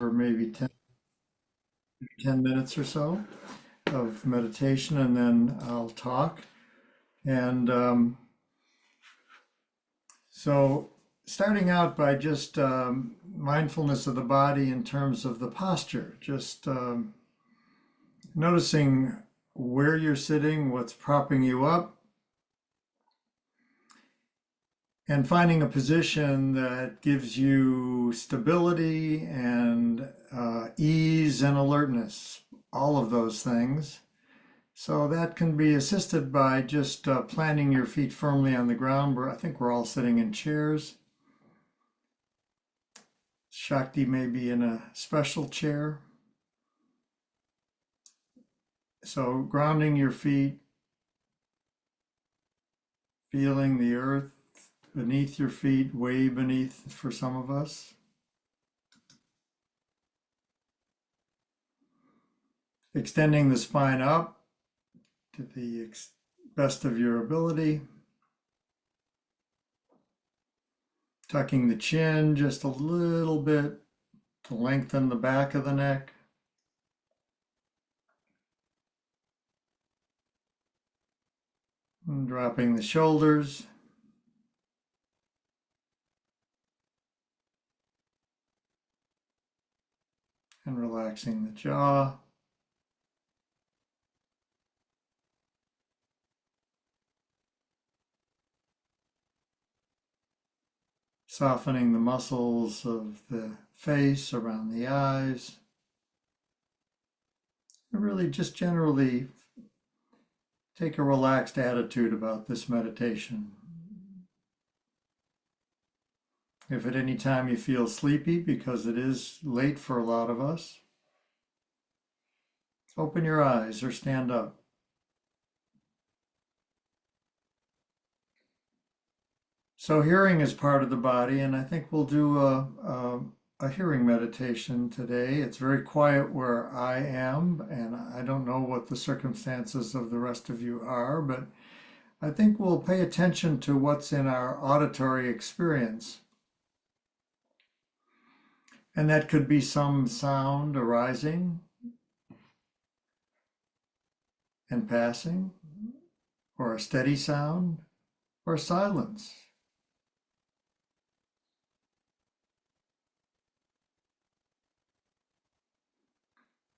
for maybe 10 minutes or so of meditation, and then I'll talk. And so, starting out by just mindfulness of the body in terms of the posture, just noticing where you're sitting, what's propping you up, and finding a position that gives you stability and ease and alertness, all of those things. So that can be assisted by just planting your feet firmly on the ground. I think we're all sitting in chairs. Shakti may be in a special chair. So grounding your feet, feeling the earth beneath your feet, way beneath for some of us. Extending the spine up to the best of your ability. Tucking the chin just a little bit to lengthen the back of the neck. And dropping the shoulders. And relaxing the jaw. Softening the muscles of the face around the eyes. And really just generally take a relaxed attitude about this meditation. If at any time you feel sleepy, because it is late for a lot of us, open your eyes or stand up. So hearing is part of the body, and I think we'll do a hearing meditation today. It's very quiet where I am, and I don't know what the circumstances of the rest of you are, but I think we'll pay attention to what's in our auditory experience. And that could be some sound arising and passing, or a steady sound, or silence.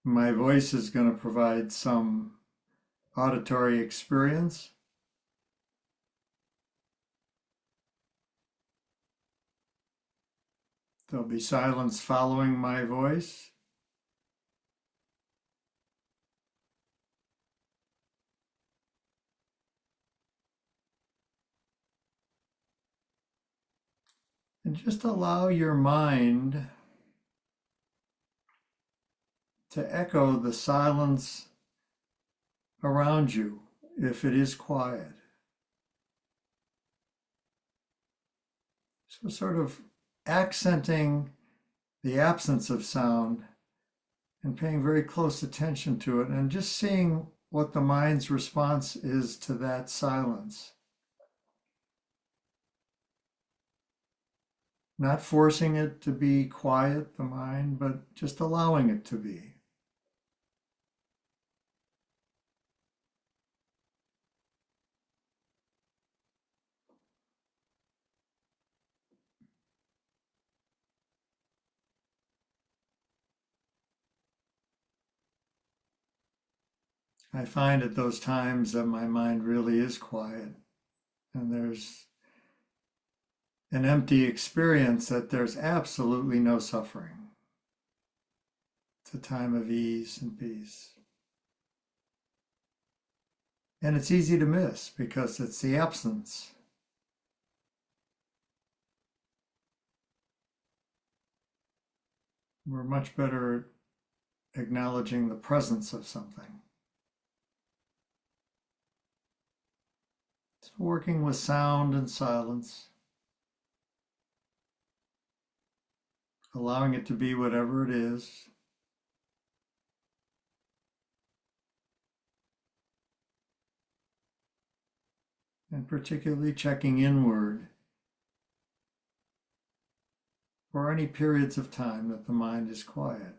My voice is going to provide some auditory experience. There'll be silence following my voice. And just allow your mind to echo the silence around you if it is quiet. So sort of accenting the absence of sound and paying very close attention to it and just seeing what the mind's response is to that silence. Not forcing it to be quiet, the mind, but just allowing it to be. I find at those times that my mind really is quiet and there's an empty experience, that there's absolutely no suffering. It's a time of ease and peace. And it's easy to miss because it's the absence. We're much better at acknowledging the presence of something. So working with sound and silence, allowing it to be whatever it is. And particularly checking inward or any periods of time that the mind is quiet.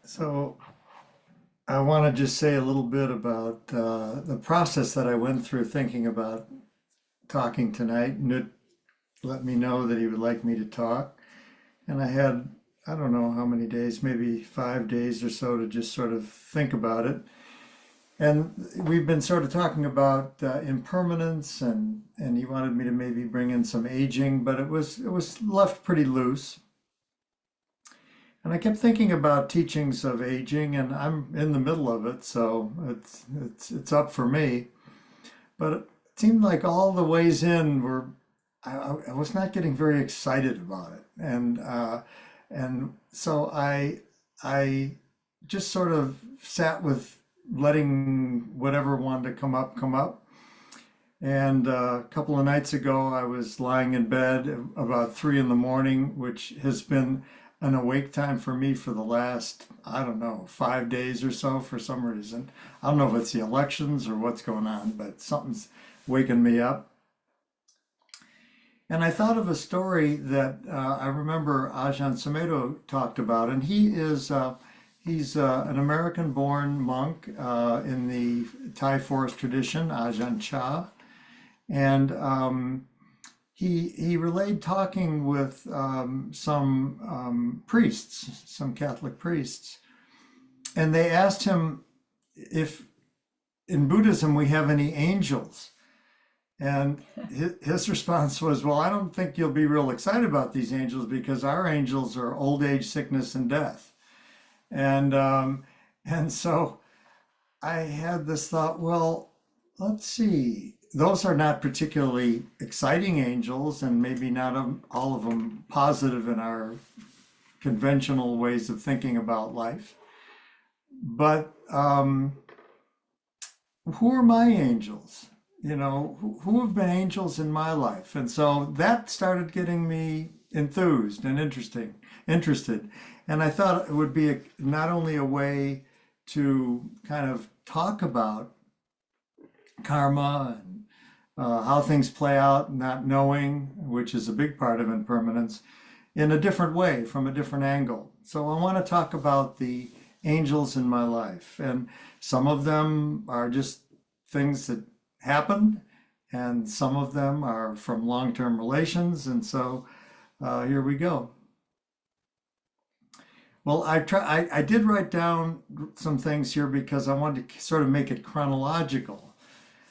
So I want to just say a little bit about the process that I went through thinking about talking tonight. Newt let me know that he would like me to talk. And I had, I don't know how many days, maybe 5 days or so to just sort of think about it. And we've been sort of talking about impermanence, and he wanted me to maybe bring in some aging, but it was left pretty loose. And I kept thinking about teachings of aging, and I'm in the middle of it, so it's up for me. But it seemed like all the ways in were I was not getting very excited about it, and so I just sort of sat with letting whatever wanted to come up. And a couple of nights ago, I was lying in bed about 3 in the morning, which has been an awake time for me for the last, I don't know, 5 days or so for some reason. I don't know if it's the elections or what's going on, but something's waking me up. And I thought of a story that I remember Ajahn Sumedho talked about, and he's an American-born monk in the Thai forest tradition, Ajahn Chah, and he relayed talking with some priests, some Catholic priests, and they asked him if in Buddhism we have any angels. And his response was, well, I don't think you'll be real excited about these angels because our angels are old age, sickness, and death. And so I had this thought, well, let's see. Those are not particularly exciting angels, and maybe not all of them positive in our conventional ways of thinking about life. But who are my angels? Who have been angels in my life? And so that started getting me enthused and interested. And I thought it would be not only a way to kind of talk about karma and how things play out, not knowing, which is a big part of impermanence, in a different way, from a different angle. So I want to talk about the angels in my life. And some of them are just things that happened, and some of them are from long-term relations. And so here we go. Well, I did write down some things here because I wanted to sort of make it chronological.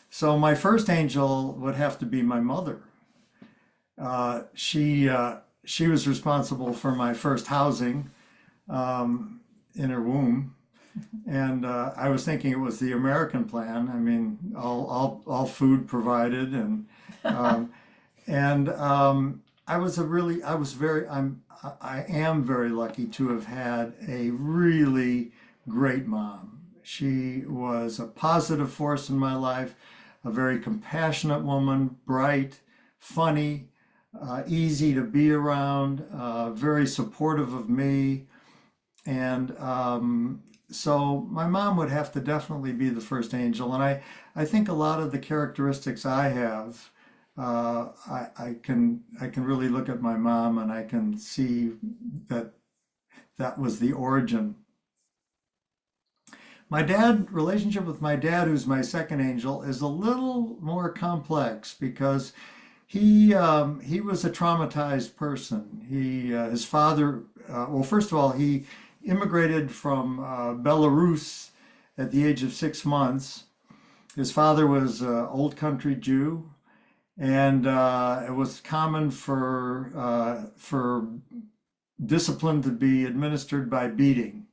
So my first angel would have to be my mother. She was responsible for my first housing in her womb. And I was thinking it was the American plan. I mean, all food provided, and I am very lucky to have had a really great mom. She was a positive force in my life, a very compassionate woman, bright, funny, easy to be around, very supportive of me, and so my mom would have to definitely be the first angel. And I think a lot of the characteristics I have, I can really look at my mom and I can see that that was the origin. Relationship with my dad, who's my second angel, is a little more complex because he was a traumatized person. His father, well, first of all, he immigrated from Belarus at the age of 6 months. His father was an old country Jew, and it was common for discipline to be administered by beating.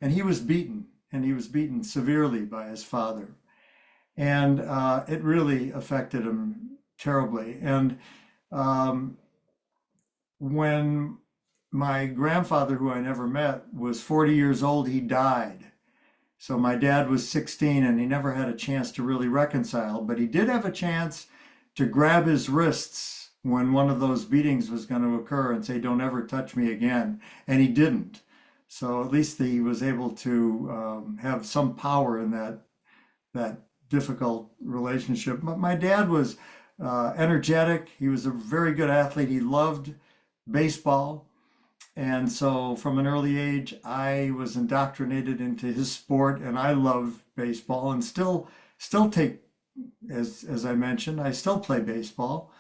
And he was beaten severely by his father. And it really affected him terribly. And when my grandfather, who I never met, was 40 years old, he died. So my dad was 16 and he never had a chance to really reconcile, but he did have a chance to grab his wrists when one of those beatings was going to occur and say, don't ever touch me again. And he didn't. So at least he was able to have some power in that difficult relationship. But my dad was energetic. He was a very good athlete. He loved baseball. And so from an early age, I was indoctrinated into his sport, and I love baseball and still take, as I mentioned, I still play baseball.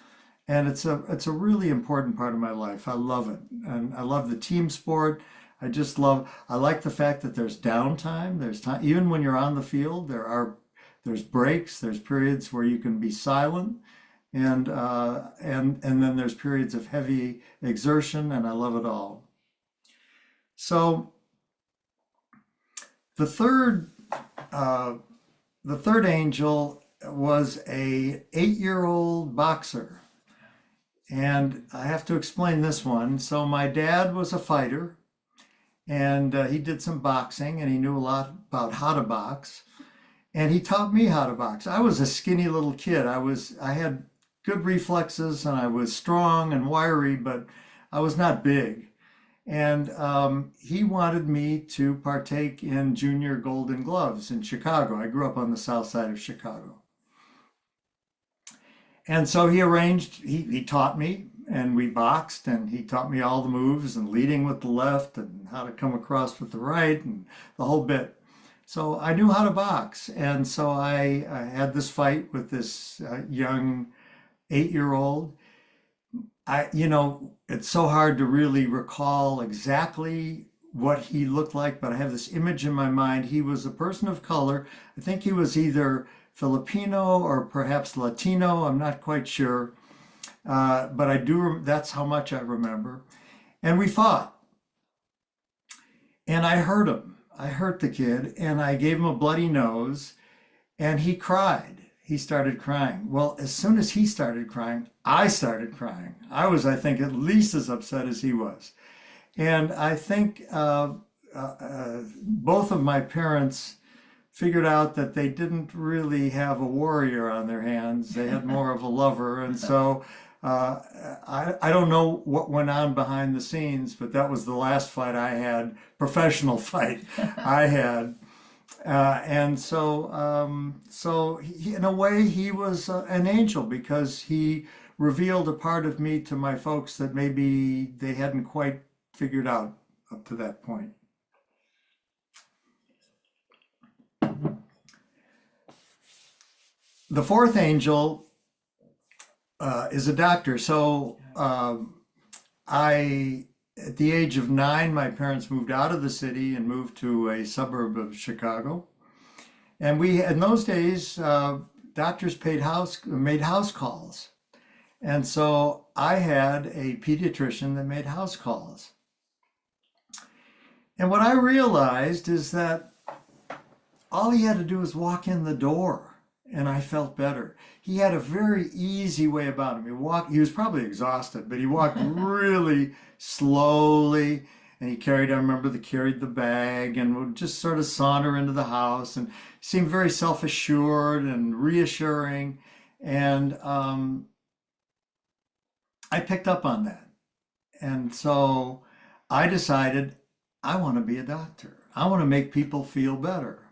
And it's a really important part of my life. I love it. And I love the team sport. I like the fact that there's downtime. There's time, even when you're on the field, there's breaks, there's periods where you can be silent, and then there's periods of heavy exertion, and I love it all. So the third uh, the third angel was a 8-year-old boxer. And I have to explain this one. So my dad was a fighter, and he did some boxing, and he knew a lot about how to box. And he taught me how to box. I was a skinny little kid. I had good reflexes, and I was strong and wiry, but I was not big. And he wanted me to partake in junior Golden Gloves in Chicago. I grew up on the south side of Chicago. And so he taught me, and we boxed, and he taught me all the moves and leading with the left and how to come across with the right and the whole bit. So I knew how to box. And so I had this fight with this young 8-year-old. It's so hard to really recall exactly what he looked like, but I have this image in my mind. He was a person of color. I think he was either Filipino or perhaps Latino. I'm not quite sure. But that's how much I remember. And we fought, and I hurt him. I hurt the kid, and I gave him a bloody nose, and he cried. He started crying. Well, as soon as he started crying, I started crying. I think, at least as upset as he was. And I think both of my parents figured out that they didn't really have a warrior on their hands. They had more of a lover. And so I don't know what went on behind the scenes, but that was the last fight I had, professional fight I had. And so in a way, he was an angel, because he revealed a part of me to my folks that maybe they hadn't quite figured out up to that point. The fourth angel is a doctor. So at the age of 9, my parents moved out of the city and moved to a suburb of Chicago. And in those days, doctors made house calls. And so I had a pediatrician that made house calls. And what I realized is that all he had to do was walk in the door, and I felt better. He had a very easy way about him. He was probably exhausted, but he walked really slowly, and I remember, carried the bag and would just sort of saunter into the house and seemed very self-assured and reassuring. And I picked up on that. And so I decided I want to be a doctor. I want to make people feel better.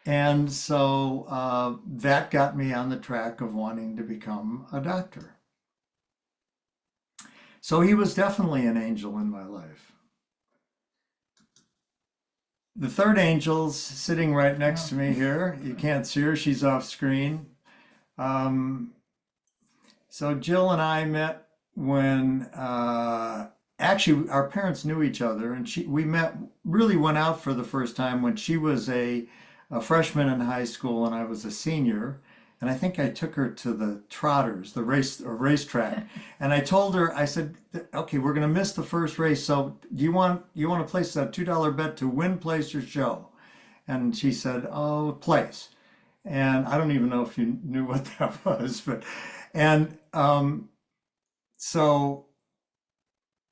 And so that got me on the track of wanting to become a doctor. So he was definitely an angel in my life. The third angel's sitting right next to me here. You can't see her, she's off screen. So Jill and I met when actually our parents knew each other, and really went out for the first time when she was a freshman in high school and I was a senior. And I think I took her to the Trotters, the racetrack. And I told her, I said, okay, we're going to miss the first race. So do you want to place a $2 bet to win, place, or show? And she said, oh, place. And I don't even know if you knew what that was, so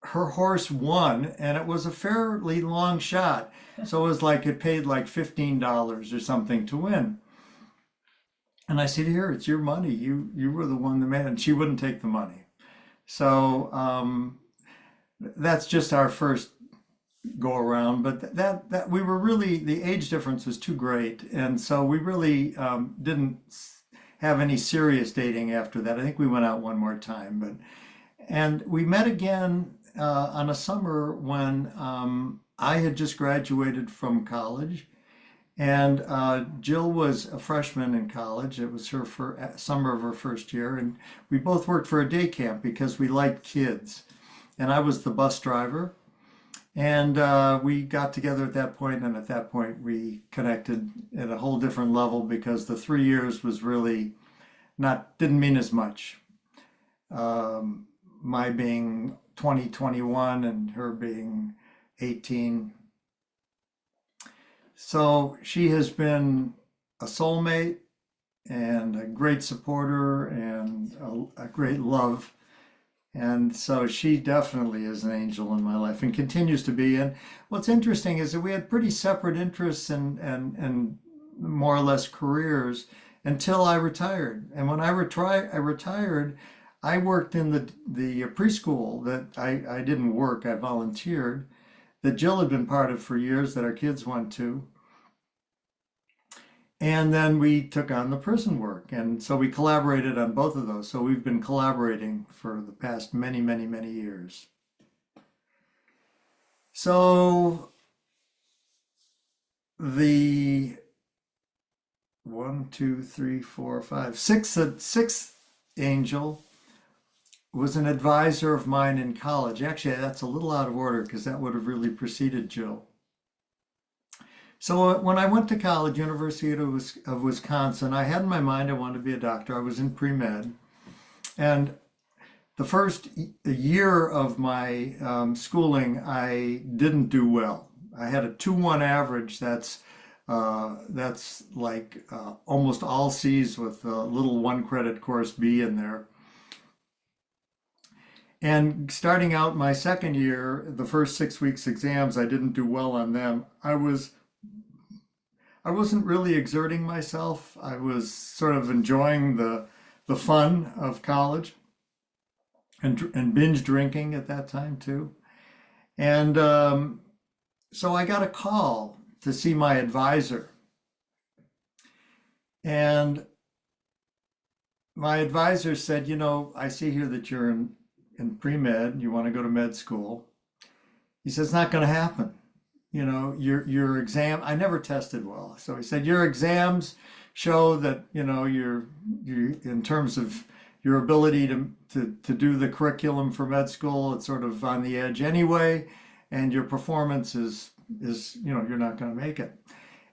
her horse won, and it was a fairly long shot. So it paid like $15 or something to win. And I said, here, it's your money. You were the one that made it. And she wouldn't take the money. So that's just our first go around. But that we were really, the age difference was too great. And so we really didn't have any serious dating after that. I think we went out one more time. And we met again on a summer when I had just graduated from college, and Jill was a freshman in college. It was her summer of her first year, and we both worked for a day camp because we liked kids. And I was the bus driver, and we got together at that point, and at that point we connected at a whole different level because the 3 years was really didn't mean as much. My being 20, 21, and her being 18. So she has been a soulmate and a great supporter and a great love. And so she definitely is an angel in my life and continues to be. And what's interesting is that we had pretty separate interests and more or less careers until I retired. And when I retired, I worked in the preschool that I didn't work, I volunteered, that Jill had been part of for years, that our kids went to. And then we took on the prison work. And so we collaborated on both of those. So we've been collaborating for the past many, many, many years. So the sixth angel was an advisor of mine in college. Actually, that's a little out of order because that would have really preceded Jill. So when I went to college, University of Wisconsin, I had in my mind I wanted to be a doctor. I was in pre-med. And the first year of my schooling, I didn't do well. I had a 2.1 average. That's like almost all C's with a little 1-credit course B in there. And starting out my second year, the first 6 weeks exams, I didn't do well on them. I wasn't really exerting myself. I was sort of enjoying the fun of college and binge drinking at that time too. And so I got a call to see my advisor. And my advisor said, I see here that you're in pre-med, you want to go to med school. He said, it's not going to happen. Your exam, I never tested well. So he said, your exams show that, you're in terms of your ability to do the curriculum for med school, it's sort of on the edge anyway. And your performance is you're not going to make it.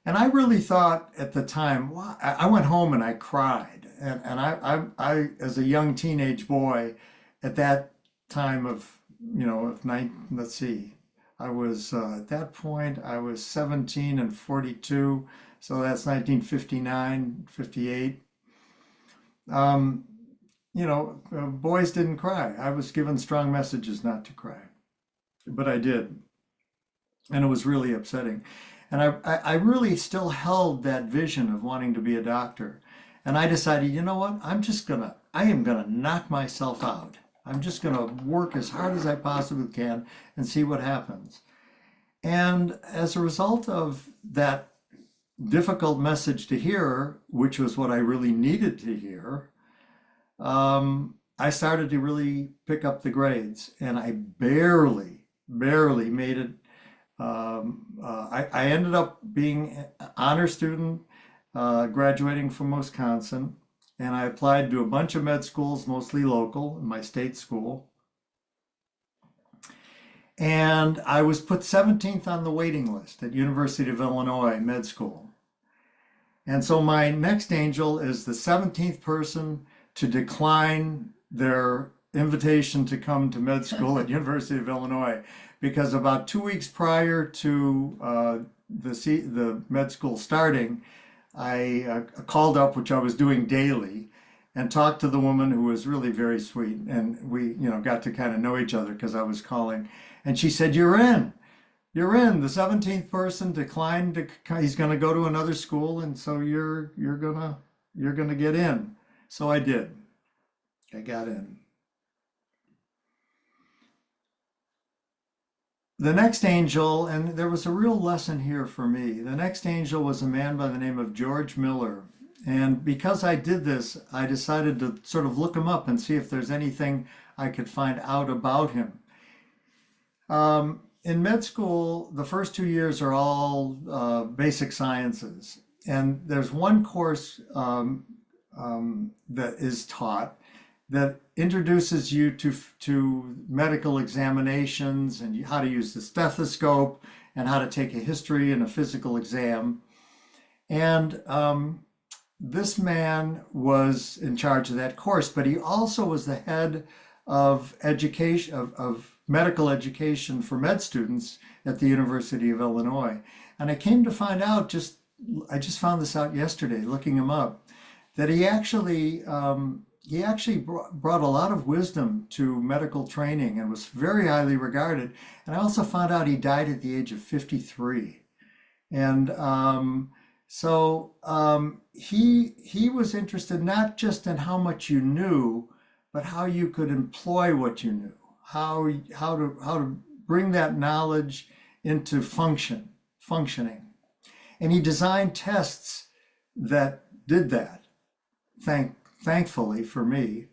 And I really thought at the time, well, I went home and I cried. And I as a young teenage boy at that time of, let's see, I was, at that point, I was 17 and 42. So that's 1959, 58. Boys didn't cry. I was given strong messages not to cry, but I did. And it was really upsetting. And I really still held that vision of wanting to be a doctor. And I decided, you know what? I am gonna knock myself out. I'm just gonna work as hard as I possibly can and see what happens. And as a result of that difficult message to hear, which was what I really needed to hear, I started to really pick up the grades, and I barely made it. I ended up being an honor student, graduating from Wisconsin, and I applied to a bunch of med schools, mostly local, in my state school. And I was put 17th on the waiting list at University of Illinois Med School. And so my next angel is the 17th person to decline their invitation to come to med school at University of Illinois, because about 2 weeks prior to the med school starting, I called up, which I was doing daily, and talked to the woman who was really very sweet, and we got to kind of know each other because I was calling, and she said, you're in, the 17th person declined he's going to go to another school, and so you're gonna get in. So I did. I got in. The next angel, and there was a real lesson here for me. The next angel was a man by the name of George Miller. And because I did this, I decided to sort of look him up and see if there's anything I could find out about him. In med school, the first 2 years are all basic sciences. And there's one course that is taught that introduces you to medical examinations and how to use the stethoscope and how to take a history and a physical exam. And this man was in charge of that course, but he also was the head of education, of medical education for med students at the University of Illinois. And I came to find out I just found this out yesterday, looking him up, that he actually brought a lot of wisdom to medical training and was very highly regarded. And I also found out he died at the age of 53. And he was interested not just in how much you knew, but how you could employ what you knew, how to bring that knowledge into functioning. And he designed tests that did that, thankfully for me,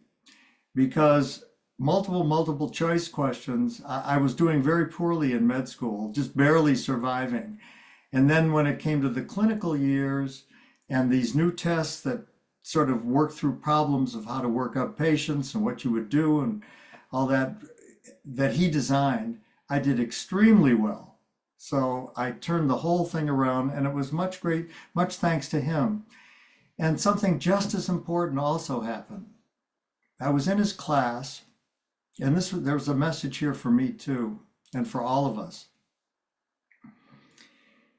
because multiple choice questions, I was doing very poorly in med school, just barely surviving. And then when it came to the clinical years and these new tests that sort of work through problems of how to work up patients and what you would do and all that he designed, I did extremely well. So I turned the whole thing around, and it was much thanks to him. And something just as important also happened. I was in his class, and there was a message here for me too, and for all of us.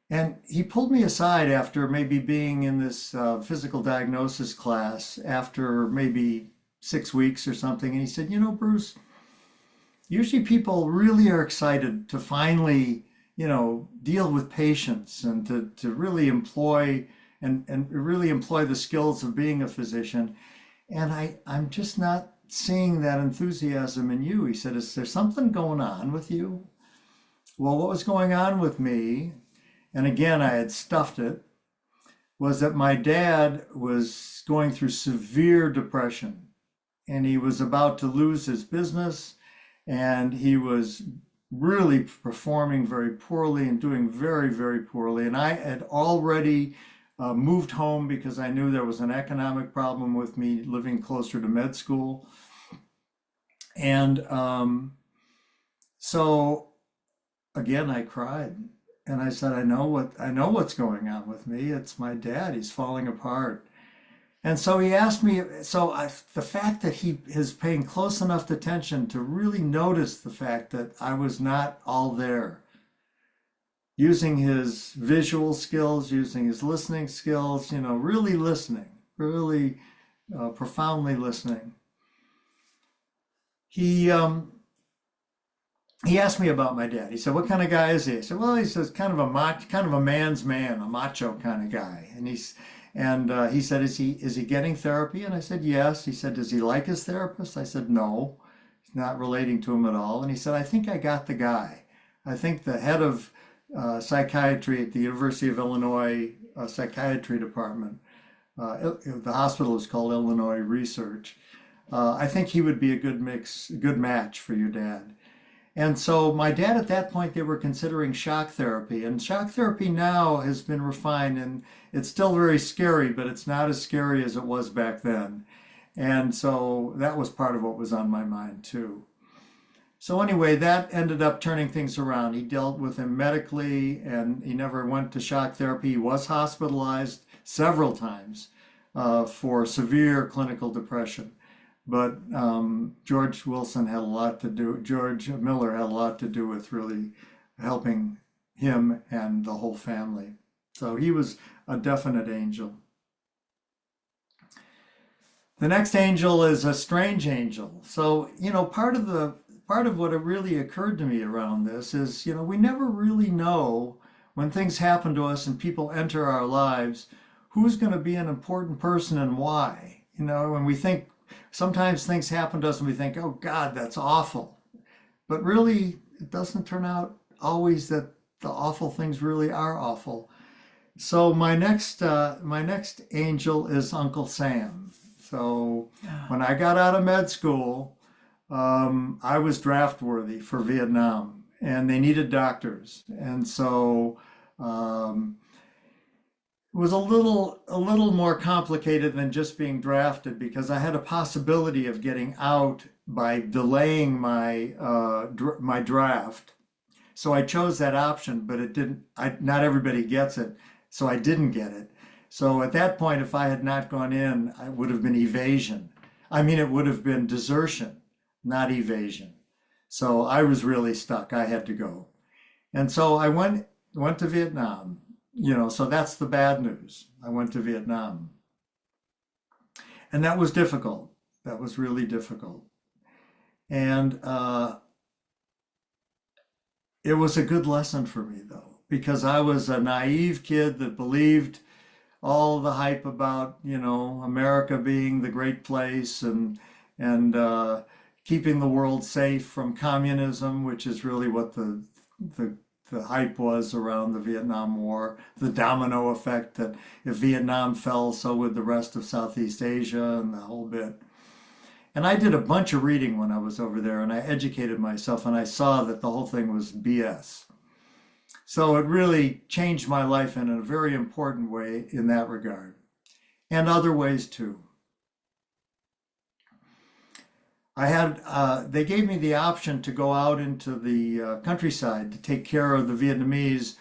And he pulled me aside after maybe being in this physical diagnosis class after maybe 6 weeks or something. And he said, Bruce, usually people really are excited to finally, deal with patients and to really employ and really employ the skills of being a physician. And I'm just not seeing that enthusiasm in you. He said, is there something going on with you? Well, what was going on with me, and again, I had stuffed it, was that my dad was going through severe depression, and he was about to lose his business, and he was really performing very poorly and doing very, very poorly. And I had already moved home because I knew there was an economic problem with me living closer to med school. And so again, I cried. And I said, I know what's going on with me. It's my dad. He's falling apart. And so he asked me, the fact that he is paying close enough attention to really notice the fact that I was not all there, using his visual skills, using his listening skills, really listening, really profoundly listening. He asked me about my dad. He said, "What kind of guy is he?" I said, "Well, he says kind of a man's man, a macho kind of guy." And he said, "Is he getting therapy?" And I said, "Yes." He said, "Does he like his therapist?" I said, "No, he's not relating to him at all." And he said, "I think I got the guy. I think the head of psychiatry at the University of Illinois psychiatry department, the hospital is called Illinois Research. I think he would be a good match for your dad." And so my dad, at that point, they were considering shock therapy. And shock therapy now has been refined, and it's still very scary, but it's not as scary as it was back then. And so that was part of what was on my mind too. So anyway, that ended up turning things around. He dealt with him medically, and he never went to shock therapy. He was hospitalized several times for severe clinical depression. But George Miller had a lot to do with really helping him and the whole family. So he was a definite angel. The next angel is a strange angel. So, part of what really occurred to me around this is, we never really know when things happen to us and people enter our lives, who's going to be an important person and why. When we think, sometimes things happen to us and we think, oh God, that's awful. But really, it doesn't turn out always that the awful things really are awful. So my next angel is Uncle Sam. So when I got out of med school, I was draft worthy for Vietnam. and they needed doctors. And so it was a little more complicated than just being drafted, because I had a possibility of getting out by delaying my draft. So I chose that option, but it didn't. Not everybody gets it, so I didn't get it. So at that point, if I had not gone in, I would have been evasion. I mean, it would have been desertion, not evasion. So I was really stuck. I had to go. And so I went to Vietnam. So that's the bad news. I went to Vietnam. And that was difficult. That was really difficult. And it was a good lesson for me, though, because I was a naive kid that believed all the hype about, America being the great place, and keeping the world safe from communism, which is really what the hype was around the Vietnam War, the domino effect that if Vietnam fell, so would the rest of Southeast Asia and the whole bit. And I did a bunch of reading when I was over there, and I educated myself, and I saw that the whole thing was BS. So it really changed my life in a very important way in that regard, and other ways too. They gave me the option to go out into the countryside to take care of the Vietnamese.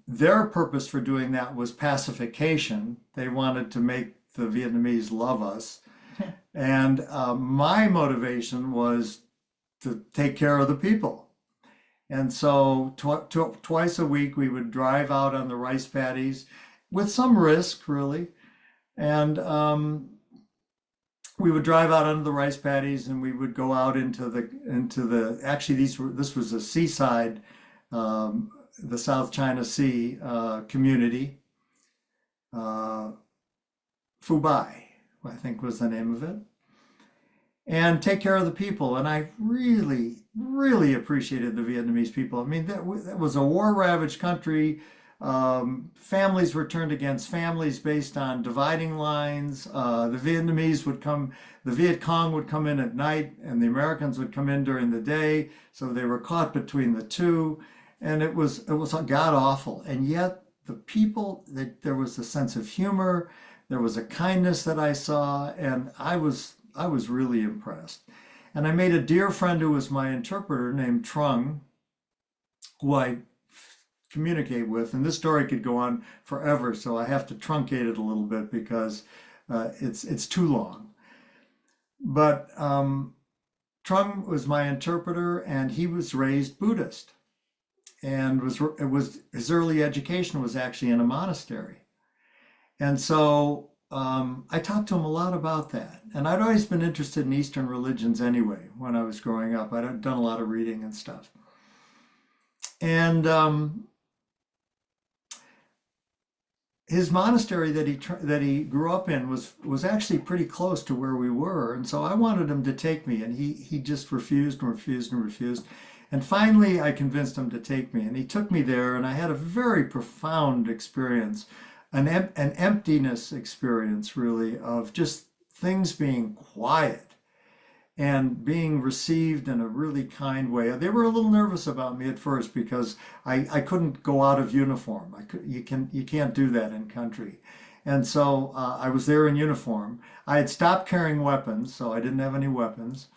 Their purpose for doing that was pacification. They wanted to make the Vietnamese love us. And my motivation was to take care of the people. And so twice a week we would drive out on the rice paddies with some risk, really. And we would drive out onto the rice paddies, and we would go out into the actually this was a seaside, the South China Sea community, Phu-bai, I think was the name of it, and take care of the people. And I really, really appreciated the Vietnamese people. I mean, that was a war-ravaged country. Families were turned against families based on dividing lines. The Viet Cong would come in at night, and the Americans would come in during the day. So they were caught between the two, and it was god awful. And yet the people, there was a sense of humor, there was a kindness that I saw, and I was really impressed. And I made a dear friend who was my interpreter named Trung, who I communicate with. And this story could go on forever, so I have to truncate it a little bit because it's too long. But Trung was my interpreter, and he was raised Buddhist, and his early education was actually in a monastery. And so I talked to him a lot about that. And I'd always been interested in Eastern religions anyway when I was growing up. I'd done a lot of reading and stuff. And his monastery that he grew up in was actually pretty close to where we were. And so I wanted him to take me, and he just refused and refused and refused. And finally I convinced him to take me, and he took me there, and I had a very profound experience. An emptiness experience, really, of just things being quiet and being received in a really kind way. They were a little nervous about me at first because I couldn't go out of uniform. You can't do that in country. And so I was there in uniform. I had stopped carrying weapons, so I didn't have any weapons.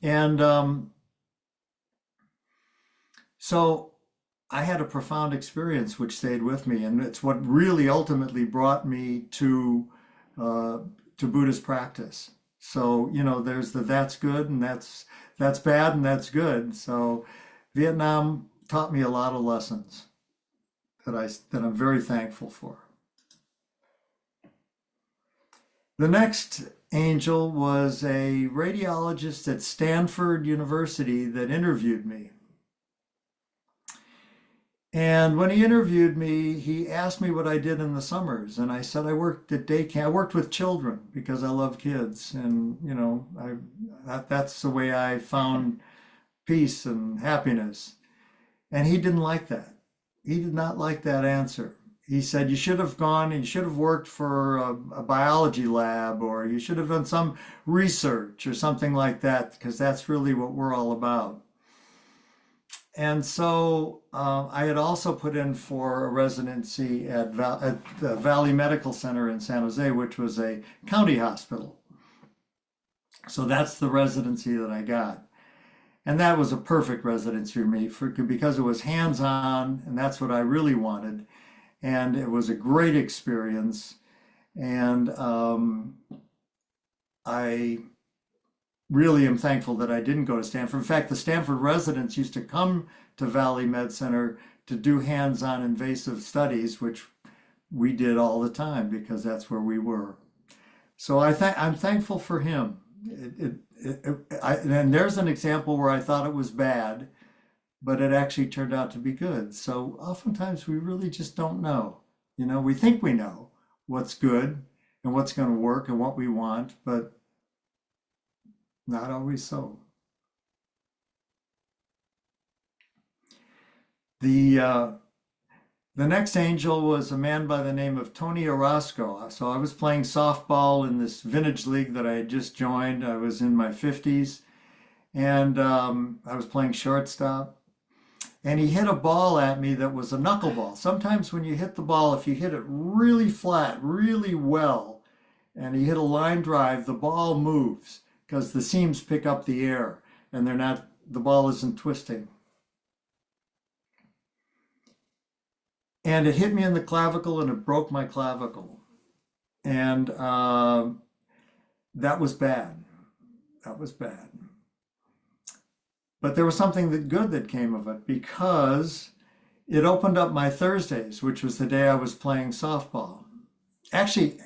And so I had a profound experience which stayed with me, and it's what really ultimately brought me to Buddhist practice. So, there's that's good and that's bad and that's good. So Vietnam taught me a lot of lessons that I'm very thankful for. The next angel was a radiologist at Stanford University that interviewed me. And when he interviewed me, he asked me what I did in the summers. And I said I worked at day camp. I worked with children because I love kids. And, that's the way I found peace and happiness. And he didn't like that. He did not like that answer. He said, you should have gone and you should have worked for a biology lab, or you should have done some research or something like that, because that's really what we're all about. And so I had also put in for a residency at the Valley Medical Center in San Jose, which was a county hospital. So that's the residency that I got. And that was a perfect residency for me because it was hands-on, and that's what I really wanted. And it was a great experience. And I really am thankful that I didn't go to Stanford. In fact, the Stanford residents used to come to Valley Med Center to do hands-on invasive studies, which we did all the time because that's where we were. So I'm thankful for him. And there's an example where I thought it was bad, but it actually turned out to be good. So oftentimes we really just don't know. You know, we think we know what's good and what's going to work and what we want, but not always so. The next angel was a man by the name of Tony Orozco. So I was playing softball in this vintage league that I had just joined. I was in my 50s, and I was playing shortstop. And he hit a ball at me that was a knuckleball. Sometimes when you hit the ball, if you hit it really flat, really well, and you hit a line drive, the ball moves because the seams pick up the air and the ball isn't twisting. And it hit me in the clavicle and it broke my clavicle. And that was bad. That was bad. But there was something good that came of it because it opened up my Thursdays, which was the day I was playing softball. Actually,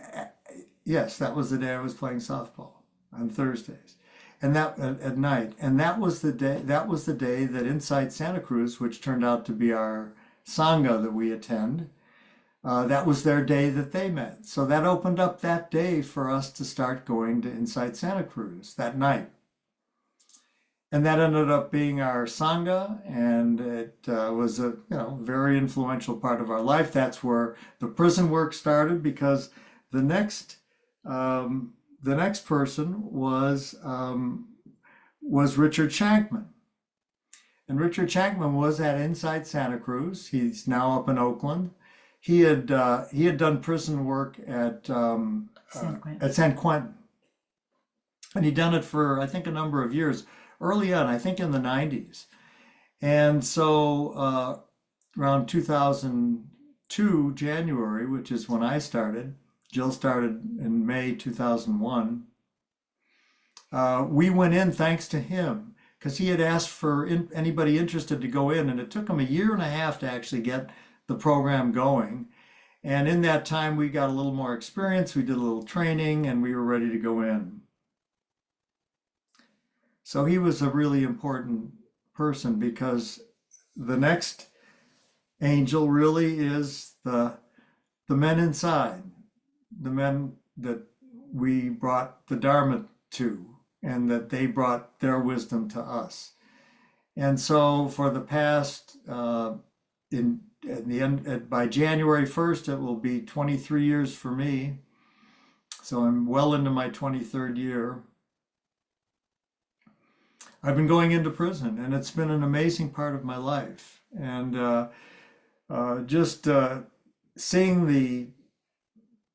yes, that was the day I was playing softball, on Thursdays, and that at night. And that was the day. That was the day that Inside Santa Cruz, which turned out to be our sangha that we attend, that was their day that they met. So that opened up that day for us to start going to Inside Santa Cruz that night. And that ended up being our sangha, and it was a very influential part of our life. That's where the prison work started, because the next person was Richard Shankman. And Richard Shankman was at Inside Santa Cruz. He's now up in Oakland. He had done prison work at San Quentin, and he'd done it for, I think, a number of years. Early on, I think in the 90s. And so around 2002, January, which is when I started, Jill started in May 2001, we went in thanks to him, because he had asked for anybody interested to go in, and it took him 1.5 years to actually get the program going. And in that time, we got a little more experience, we did a little training, and we were ready to go in. So he was a really important person, because the next angel really is the men inside, the men that we brought the Dharma to, and that they brought their wisdom to us. And so for the past, by January 1st, it will be 23 years for me. So I'm well into my 23rd year. I've been going into prison, and it's been an amazing part of my life. And just seeing the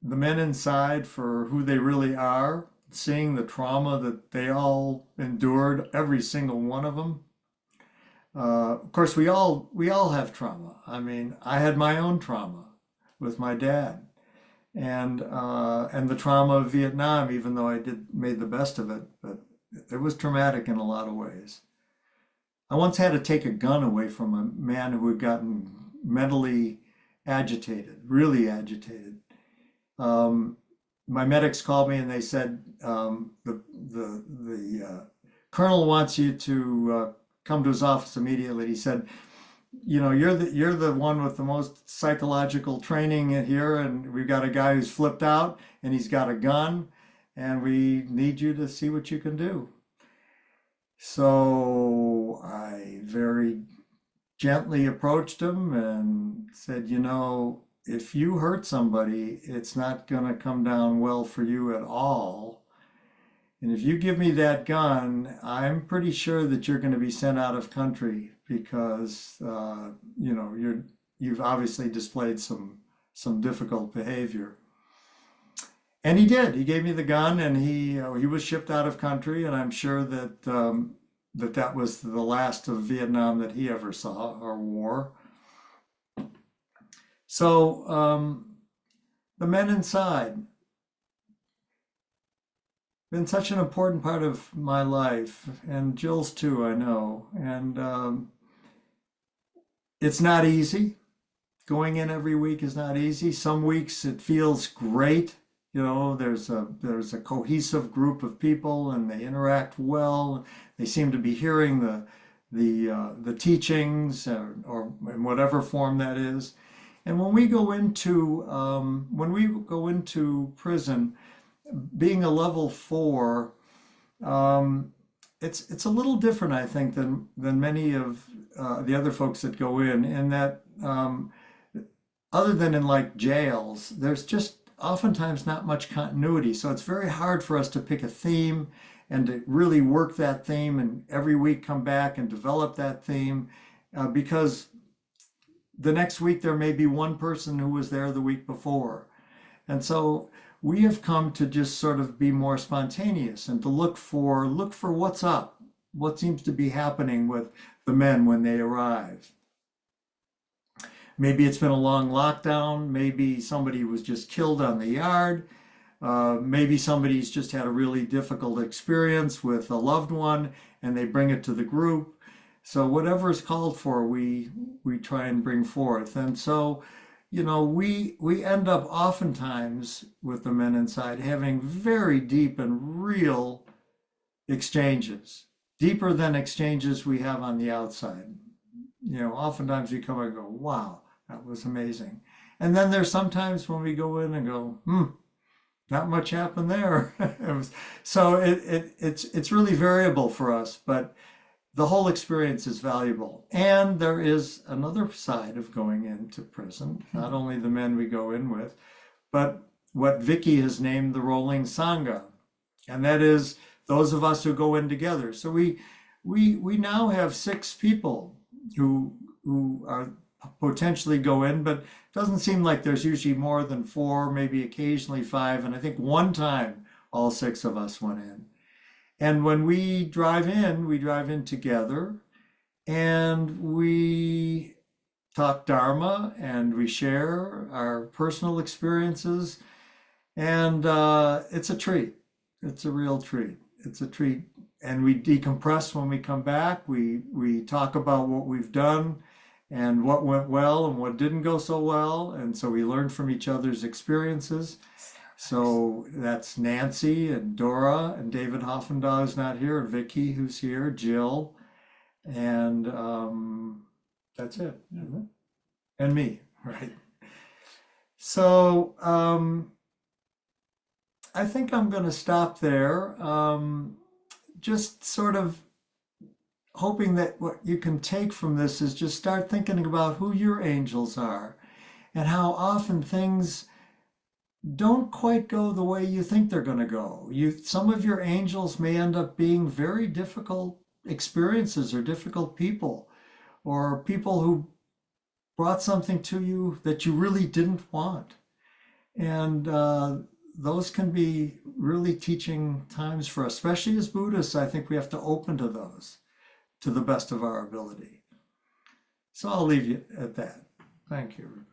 men inside for who they really are, seeing the trauma that they all endured, every single one of them. Of course, we all have trauma. I mean, I had my own trauma with my dad, and the trauma of Vietnam, even though I made the best of it, but it was traumatic in a lot of ways. I once had to take a gun away from a man who had gotten mentally agitated, really agitated. My medics called me and they said, the colonel wants you to come to his office immediately. He said, you're the one with the most psychological training here, and we've got a guy who's flipped out and he's got a gun, and we need you to see what you can do. So I very gently approached him and said, if you hurt somebody, it's not going to come down well for you at all. And if you give me that gun, I'm pretty sure that you're going to be sent out of country because you've obviously displayed some difficult behavior. And he did. He gave me the gun, and he was shipped out of country. And I'm sure that that was the last of Vietnam that he ever saw or war. So the men inside been such an important part of my life, and Jill's too, I know. And it's not easy. Going in every week is not easy. Some weeks it feels great. There's a cohesive group of people, and they interact well. They seem to be hearing the teachings, or in whatever form that is. And when we go into prison, being a level 4, it's a little different, I think, than many of the other folks that go in that other than in like jails, there's just oftentimes not much continuity. So it's very hard for us to pick a theme and to really work that theme and every week come back and develop that theme because the next week there may be one person who was there the week before. And so we have come to just sort of be more spontaneous and to look for what's up, what seems to be happening with the men when they arrive. Maybe it's been a long lockdown. Maybe somebody was just killed on the yard. Maybe somebody's just had a really difficult experience with a loved one and they bring it to the group. So whatever is called for, we try and bring forth. And so, we end up oftentimes with the men inside having very deep and real exchanges, deeper than exchanges we have on the outside. Oftentimes we come and go, wow, that was amazing. And then there's sometimes when we go in and go, not much happened there. So it's really variable for us, but the whole experience is valuable. And there is another side of going into prison, not only the men we go in with, but what Vicky has named the rolling sangha. And that is those of us who go in together. So we now have 6 people who are potentially go in, but it doesn't seem like there's usually more than 4, maybe occasionally 5. And I think one time all 6 of us went in. And when we drive in together and we talk Dharma and we share our personal experiences. And it's a treat. It's a real treat. It's a treat. And we decompress when we come back. We talk about what we've done and what went well and what didn't go so well. And so we learn from each other's experiences. So that's Nancy and Dora and David Hoffendahl is not here, and Vicky who's here, Jill, and that's it, isn't it? And me, right? So I think I'm going to stop there. Just sort of hoping that what you can take from this is just start thinking about who your angels are and how often things don't quite go the way you think they're going to go. Some of your angels may end up being very difficult experiences or difficult people, or people who brought something to you that you really didn't want. And those can be really teaching times for us, especially as Buddhists. I think we have to open to those to the best of our ability. So I'll leave you at that. Thank you.